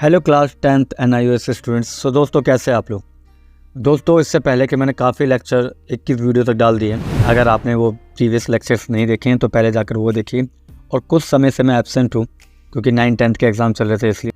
Hello class 10th NIOS students. So दोस्तों कैसे आप लोग। दोस्तों इससे पहले कि मैंने काफ़ी लेक्चर 21 वीडियो तक डाल दिए, अगर आपने वो प्रीवियस लेक्चर्स नहीं देखे हैं तो पहले जाकर वो देखिए। और कुछ समय से मैं एब्सेंट हूँ क्योंकि 9th-10th के एग्ज़ाम चल रहे थे, इसलिए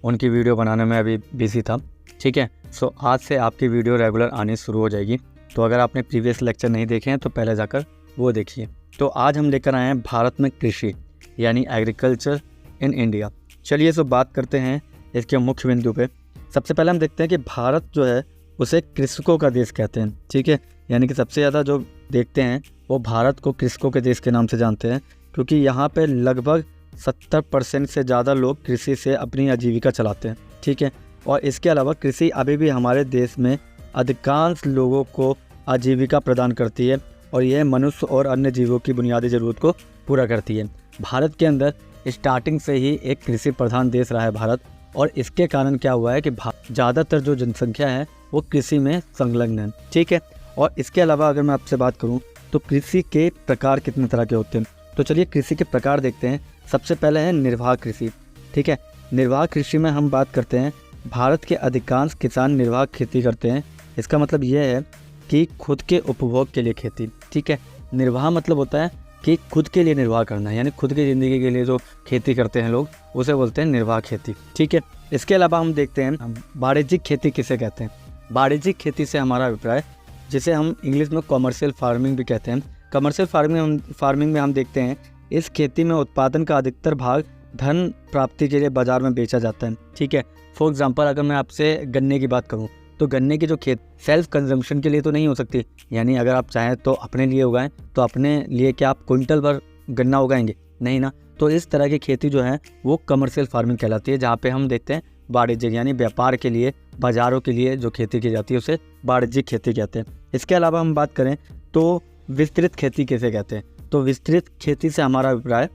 उनकी वीडियो बनाने में अभी बिजी था। ठीक है, सो आज से आपकी वीडियो रेगुलर आनी शुरू हो जाएगी। तो अगर आपने प्रीवियस लेक्चर नहीं देखे हैं तो पहले जाकर वो देखिए। तो आज हम लेकर आए हैं भारत में कृषि यानी एग्रीकल्चर इन इंडिया। चलिए सो बात करते हैं इसके मुख्य बिंदु पे। सबसे पहले हम देखते हैं कि भारत जो है उसे कृषकों का देश कहते हैं। ठीक है, यानी कि सबसे ज़्यादा जो देखते हैं वो भारत को कृषकों के देश के नाम से जानते हैं, क्योंकि यहाँ पे लगभग 70% से ज़्यादा लोग कृषि से अपनी आजीविका चलाते हैं। ठीक है, और इसके अलावा कृषि अभी भी हमारे देश में अधिकांश लोगों को आजीविका प्रदान करती है और यह मनुष्य और अन्य जीवों की बुनियादी ज़रूरत को पूरा करती है। भारत के अंदर स्टार्टिंग से ही एक कृषि प्रधान देश रहा है भारत, और इसके कारण क्या हुआ है कि ज़्यादातर जो जनसंख्या है वो कृषि में संलग्न है। ठीक है, और इसके अलावा अगर मैं आपसे बात करूं तो कृषि के प्रकार कितने तरह के होते हैं, तो चलिए कृषि के प्रकार देखते हैं। सबसे पहले है निर्वाह कृषि। ठीक है, निर्वाह कृषि में हम बात करते हैं भारत के अधिकांश किसान निर्वाह खेती करते हैं। इसका मतलब यह है कि खुद के उपभोग के लिए खेती। ठीक है, निर्वाह मतलब होता है कि खुद के लिए निर्वाह करना है, यानी खुद की ज़िंदगी के लिए जो खेती करते हैं लोग उसे बोलते हैं निर्वाह खेती। ठीक है, इसके अलावा हम देखते हैं वाणिज्यिक खेती किसे कहते हैं। वाणिज्यिक खेती से हमारा अभिप्राय, जिसे हम इंग्लिश में कॉमर्शियल फार्मिंग भी कहते हैं। कमर्शियल फार्मिंग में हम देखते हैं इस खेती में उत्पादन का अधिकतर भाग धन प्राप्ति के लिए बाजार में बेचा जाता है। ठीक है, फॉर एग्जाम्पल अगर मैं आपसे गन्ने की बात करूँ तो गन्ने की जो खेत सेल्फ कंजम्पशन के लिए तो नहीं हो सकती, यानी अगर आप चाहें तो अपने लिए उगाएं, तो अपने लिए क्या आप क्विंटल भर गन्ना उगाएंगे? नहीं ना। तो इस तरह की खेती जो है वो कमर्शियल फार्मिंग कहलाती है, जहाँ पे हम देखते हैं वाणिज्यिक यानी व्यापार के लिए, बाज़ारों के लिए जो खेती की जाती है उसे वाणिज्यिक खेती कहते हैं। इसके अलावा हम बात करें तो विस्तृत खेती किसे कहते हैं, तो विस्तृत खेती से हमारा अभिप्राय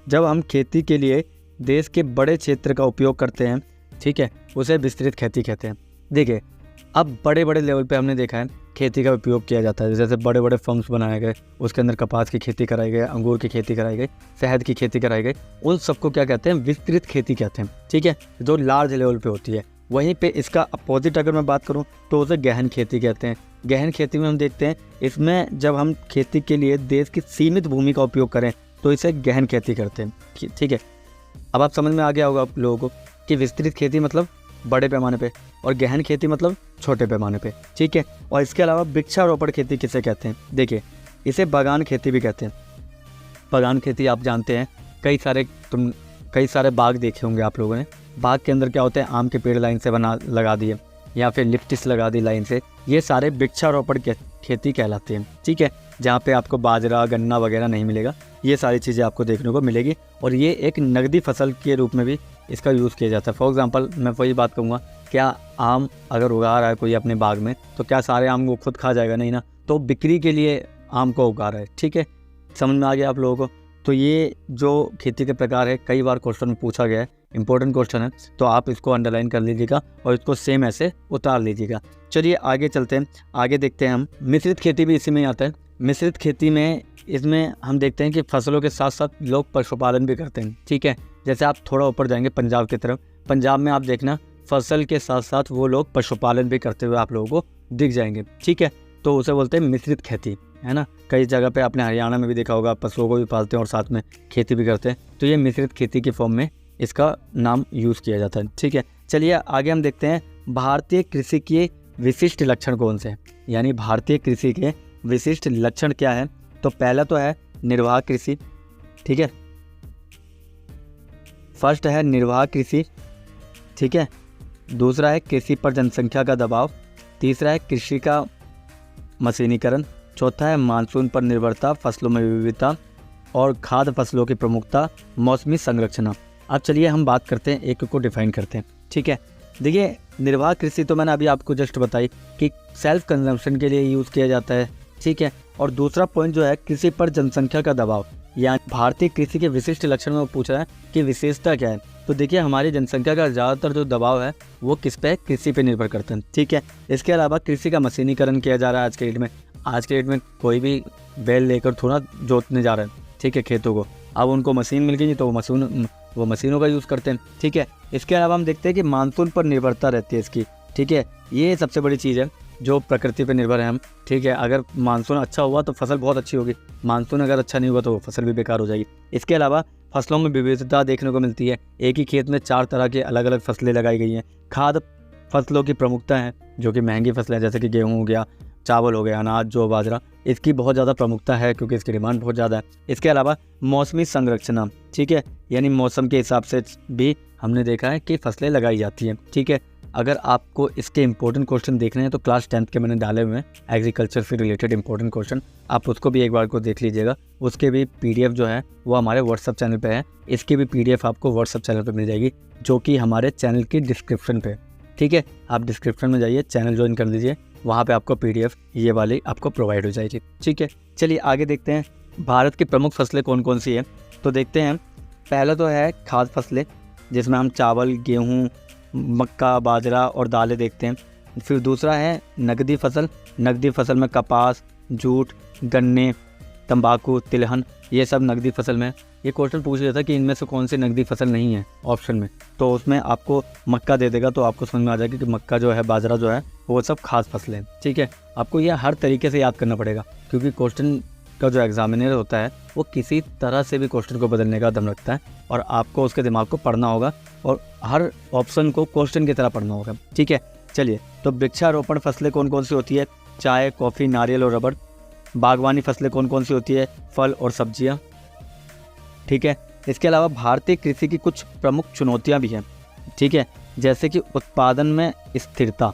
जब हम खेती के लिए देश के बड़े क्षेत्र का उपयोग करते हैं, ठीक है, उसे विस्तृत खेती कहते हैं। देखिए अब बड़े बड़े लेवल पे हमने देखा है खेती का उपयोग किया जाता है, जैसे बड़े बड़े फर्म्स बनाए गए, उसके अंदर कपास की खेती कराई गई, अंगूर की खेती कराई गई, शहद की खेती कराई गई, उन सबको क्या कहते हैं? विस्तृत खेती कहते हैं। ठीक है, जो लार्ज लेवल पे होती है। वहीं पे इसका अपोजिट अगर मैं बात करूँ तो उसे गहन खेती कहते हैं। गहन खेती में हम देखते हैं इसमें जब हम खेती के लिए देश की सीमित भूमि का उपयोग करें तो इसे गहन खेती करते हैं। ठीक है, अब आप समझ में आ गया होगा आप लोगों को कि विस्तृत खेती मतलब बड़े पैमाने पे और गहन खेती मतलब छोटे पैमाने पे। ठीक है, और इसके अलावा वृक्षारोपण खेती किसे कहते हैं? देखिए इसे बागान खेती भी कहते हैं। बागान खेती आप जानते हैं, कई सारे बाग देखे होंगे आप लोगों ने। बाग के अंदर क्या होते हैं? आम के पेड़ लाइन से लगा दिए या फिर लिप्टिस लगा दी लाइन से, ये सारे वृक्षारोपण खेती कहलाते हैं। ठीक है, जहाँ पे आपको बाजरा गन्ना वगैरह नहीं मिलेगा, ये सारी चीज़ें आपको देखने को मिलेगी, और ये एक नगदी फसल के रूप में भी इसका यूज़ किया जाता है। फॉर एग्जांपल मैं वही बात कहूँगा, क्या आम अगर उगा रहा है कोई अपने बाग में तो क्या सारे आम को खुद खा जाएगा? नहीं ना, तो बिक्री के लिए आम को उगा रहा है। ठीक है, समझ में आ गया आप लोगों को। तो ये जो खेती के प्रकार है कई बार क्वेश्चन में पूछा गया है, इंपॉर्टेंट क्वेश्चन है, तो आप इसको अंडरलाइन कर लीजिएगा और इसको सेम ऐसे उतार लीजिएगा। चलिए आगे चलते हैं, आगे देखते हैं हम मिश्रित खेती भी इसी में आता है। मिश्रित खेती में इसमें हम देखते हैं कि फसलों के साथ साथ लोग पशुपालन भी करते हैं। ठीक है, जैसे आप थोड़ा ऊपर जाएंगे पंजाब की तरफ, पंजाब में आप देखना फसल के साथ साथ वो लोग पशुपालन भी करते हुए आप लोगों को दिख जाएंगे। ठीक है, तो उसे बोलते हैं मिश्रित खेती, है ना। कई जगह पे आपने हरियाणा में भी देखा होगा, पशुओं को भी पालते हैं और साथ में खेती भी करते हैं, तो ये मिश्रित खेती के फॉर्म में इसका नाम यूज़ किया जाता है। ठीक है, चलिए आगे हम देखते हैं भारतीय कृषि के विशिष्ट लक्षण कौन से हैं, यानी भारतीय कृषि के विशिष्ट लक्षण क्या है। तो पहला तो है निर्वाह कृषि। ठीक है, फर्स्ट है निर्वाह कृषि। ठीक है, दूसरा है कृषि पर जनसंख्या का दबाव, तीसरा है कृषि का मशीनीकरण, चौथा है मानसून पर निर्भरता, फसलों में विविधता और खाद्य फसलों की प्रमुखता, मौसमी संरचना। अब चलिए हम बात करते हैं, एक को डिफाइन करते हैं। ठीक है, देखिए निर्वाह कृषि तो मैंने अभी आपको जस्ट बताई कि सेल्फ कंजम्पशन के लिए यूज़ किया जाता है। ठीक है, और दूसरा पॉइंट जो है कृषि पर जनसंख्या का दबाव, यानी भारतीय कृषि के विशिष्ट लक्षण में वो पूछ रहा है कि विशेषता क्या है। तो देखिए हमारी जनसंख्या का ज़्यादातर जो दबाव है वो किस पे? कृषि पे निर्भर करता है। ठीक है, इसके अलावा कृषि का मशीनीकरण किया जा रहा है आज के डेट में। आज के डेट में कोई भी बैल लेकर थोड़ा जोतने जा रहा है, ठीक है, खेतों को। अब उनको मशीन मिल गई तो वो वो मशीनों का यूज़ करते हैं। ठीक है, इसके अलावा हम देखते हैं कि मानसून पर निर्भरता रहती है इसकी। ठीक है, ये सबसे बड़ी चीज़ है जो प्रकृति पर निर्भर है हम। ठीक है, अगर मानसून अच्छा हुआ तो फसल बहुत अच्छी होगी, मानसून अगर अच्छा नहीं हुआ तो फसल भी बेकार हो जाएगी। इसके अलावा फसलों में विविधता देखने को मिलती है, एक ही खेत में 4 तरह की अलग अलग फसलें लगाई गई हैं। खाद्य फसलों की प्रमुखता है, जो कि महंगी फसलें जैसे कि गेहूँ हो गया, चावल हो गया, अनाज, जौ, बाजरा, इसकी बहुत ज़्यादा प्रमुखता है क्योंकि इसकी डिमांड बहुत ज़्यादा है। इसके अलावा मौसमी संरचना, ठीक है, यानी मौसम के हिसाब से भी हमने देखा है कि फसलें लगाई जाती हैं। ठीक है, अगर आपको इसके इंपॉर्टेंट क्वेश्चन देखने हैं तो क्लास 10th के मैंने डाले हुए हैं एग्रीकल्चर से रिलेटेड इंपॉर्टेंट क्वेश्चन, आप उसको भी एक बार को देख लीजिएगा। उसके भी PDF जो है वो हमारे व्हाट्सअप चैनल पे है, इसकी भी PDF आपको व्हाट्सअप चैनल पे मिल जाएगी, जो कि हमारे चैनल की डिस्क्रिप्शन पे। ठीक है, आप डिस्क्रिप्शन में जाइए, चैनल ज्वाइन कर लीजिए, वहाँ पे आपको PDF ये वाली आपको प्रोवाइड हो जाएगी। ठीक है, चलिए आगे देखते हैं भारत की प्रमुख फसलें कौन कौन सी है। तो देखते हैं, पहला तो है खाद्य फसलें, जिसमें हम चावल, गेहूँ, मक्का, बाजरा और दालें देखते हैं। फिर दूसरा है नकदी फसल, नकदी फसल में कपास, जूट, गन्ने, तंबाकू, तिलहन, ये सब नकदी फसल में। ये क्वेश्चन पूछ लिया था कि इनमें से कौन सी नकदी फसल नहीं है ऑप्शन में, तो उसमें आपको मक्का दे देगा, तो आपको समझ में आ जाएगा कि मक्का जो है, बाजरा जो है, वो सब खास फसलें हैं। ठीक है, आपको यह हर तरीके से याद करना पड़ेगा क्योंकि क्वेश्चन का जो एग्जामिनर होता है वो किसी तरह से भी क्वेश्चन को बदलने का दम रखता है और आपको उसके दिमाग को पढ़ना होगा और हर ऑप्शन को क्वेश्चन की तरह पढ़ना होगा। ठीक है, चलिए, तो वृक्षारोपण फसलें कौन कौन सी होती है? चाय, कॉफ़ी, नारियल और रबड़। बागवानी फसलें कौन कौन सी होती है? फल और सब्जियां। ठीक है, इसके अलावा भारतीय कृषि की कुछ प्रमुख चुनौतियां भी हैं। ठीक है, जैसे कि उत्पादन में स्थिरता।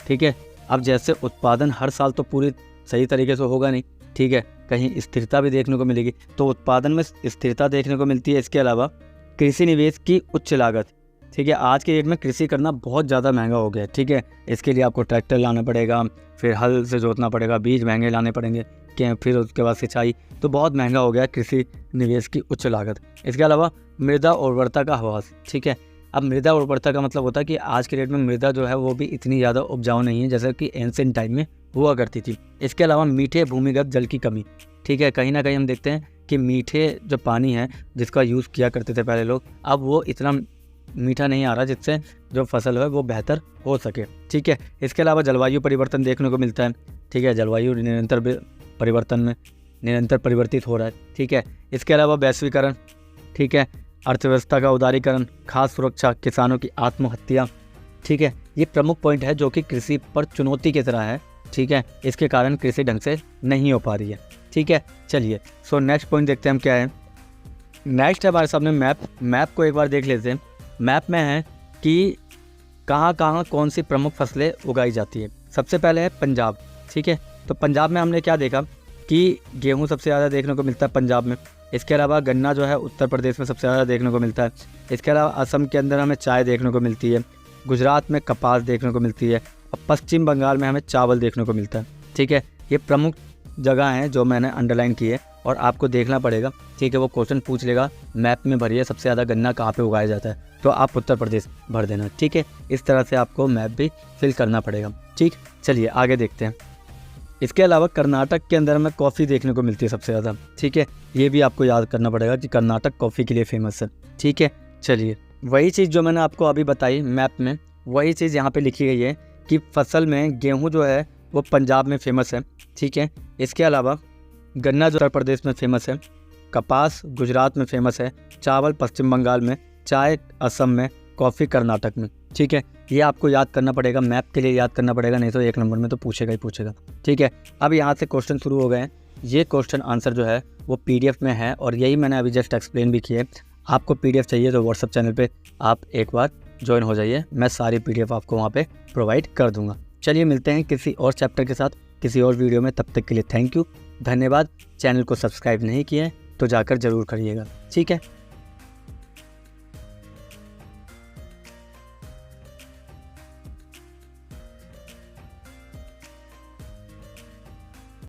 ठीक है, अब जैसे उत्पादन हर साल तो पूरी सही तरीके से होगा नहीं, ठीक है, कहीं स्थिरता भी देखने को मिलेगी, तो उत्पादन में स्थिरता देखने को मिलती है। इसके अलावा कृषि निवेश की उच्च लागत। ठीक है, आज के डेट में कृषि करना बहुत ज़्यादा महंगा हो गया है। ठीक है, इसके लिए आपको ट्रैक्टर लाना पड़ेगा, फिर हल से जोतना पड़ेगा, बीज महंगे लाने पड़ेंगे, फिर उसके बाद सिंचाई, तो बहुत महंगा हो गया कृषि निवेश की उच्च लागत। इसके अलावा मृदा उर्वरता का ह्रास। ठीक है, अब मृदा उर्वरता का मतलब होता है कि आज के डेट में मृदा जो है वो भी इतनी ज़्यादा उपजाऊ नहीं है जैसे कि एंशिएंट टाइम में हुआ करती थी। इसके अलावा मीठे भूमिगत जल की कमी। ठीक है, कहीं ना कहीं हम देखते हैं कि मीठे जो पानी है जिसका यूज़ किया करते थे पहले लोग, अब वो इतना मीठा नहीं आ रहा जिससे जो फसल है वो बेहतर हो सके। ठीक है, इसके अलावा जलवायु परिवर्तन देखने को मिलता है। ठीक है, जलवायु निरंतर परिवर्तित हो रहा है। ठीक है, इसके अलावा वैश्वीकरण, ठीक है, अर्थव्यवस्था का उदारीकरण, खाद्य सुरक्षा, किसानों की आत्महत्या। ठीक है, ये प्रमुख पॉइंट है जो कि कृषि पर चुनौती की तरह है। ठीक है, इसके कारण कृषि ढंग से नहीं हो पा रही है। ठीक है, चलिए, सो नेक्स्ट पॉइंट देखते हैं हम क्या है। नेक्स्ट है हमारे सामने मैप को एक बार देख लेते हैं। मैप में है कि कहाँ कहाँ कौन सी प्रमुख फसलें उगाई जाती है। सबसे पहले है पंजाब। ठीक है, तो पंजाब में हमने क्या देखा कि गेहूँ सबसे ज़्यादा देखने को मिलता है पंजाब में। इसके अलावा गन्ना जो है उत्तर प्रदेश में सबसे ज़्यादा देखने को मिलता है। इसके अलावा असम के अंदर हमें चाय देखने को मिलती है, गुजरात में कपास देखने को मिलती है और पश्चिम बंगाल में हमें चावल देखने को मिलता है। ठीक है, ये प्रमुख जगह हैं जो मैंने अंडरलाइन की है और आपको देखना पड़ेगा। ठीक है, वो क्वेश्चन पूछ लेगा मैप में भरिए सबसे ज़्यादा गन्ना कहाँ पे उगाया जाता है, तो आप उत्तर प्रदेश भर देना। ठीक है, इस तरह से आपको मैप भी फिल करना पड़ेगा। ठीक, चलिए आगे देखते हैं। इसके अलावा कर्नाटक के अंदर हमें कॉफ़ी देखने को मिलती है सबसे ज़्यादा। ठीक है, ये भी आपको याद करना पड़ेगा कि कर्नाटक कॉफ़ी के लिए फेमस है। ठीक है, चलिए, वही चीज़ जो मैंने आपको अभी बताई मैप में, वही चीज़ यहाँ पे लिखी गई है कि फसल में गेहूँ जो है वो पंजाब में फेमस है। ठीक है, इसके अलावा गन्ना जो उत्तर प्रदेश में फेमस है, कपास गुजरात में फेमस है, चावल पश्चिम बंगाल में, चाय असम में, कॉफ़ी कर्नाटक में। ठीक है, ये आपको याद करना पड़ेगा, मैप के लिए याद करना पड़ेगा, नहीं तो 1 नंबर में तो पूछेगा ही पूछेगा। ठीक है, अब यहाँ से क्वेश्चन शुरू हो गए हैं। ये क्वेश्चन आंसर जो है वो PDF में है और यही मैंने अभी जस्ट एक्सप्लेन भी किए। आपको PDF चाहिए तो व्हाट्सअप चैनल पे आप एक बार ज्वाइन हो जाइए, मैं सारी PDF आपको वहाँ पे प्रोवाइड कर दूँगा। चलिए, मिलते हैं किसी और चैप्टर के साथ किसी और वीडियो में, तब तक के लिए थैंक यू, धन्यवाद। चैनल को सब्सक्राइब नहीं किए तो जाकर ज़रूर करिएगा। ठीक है।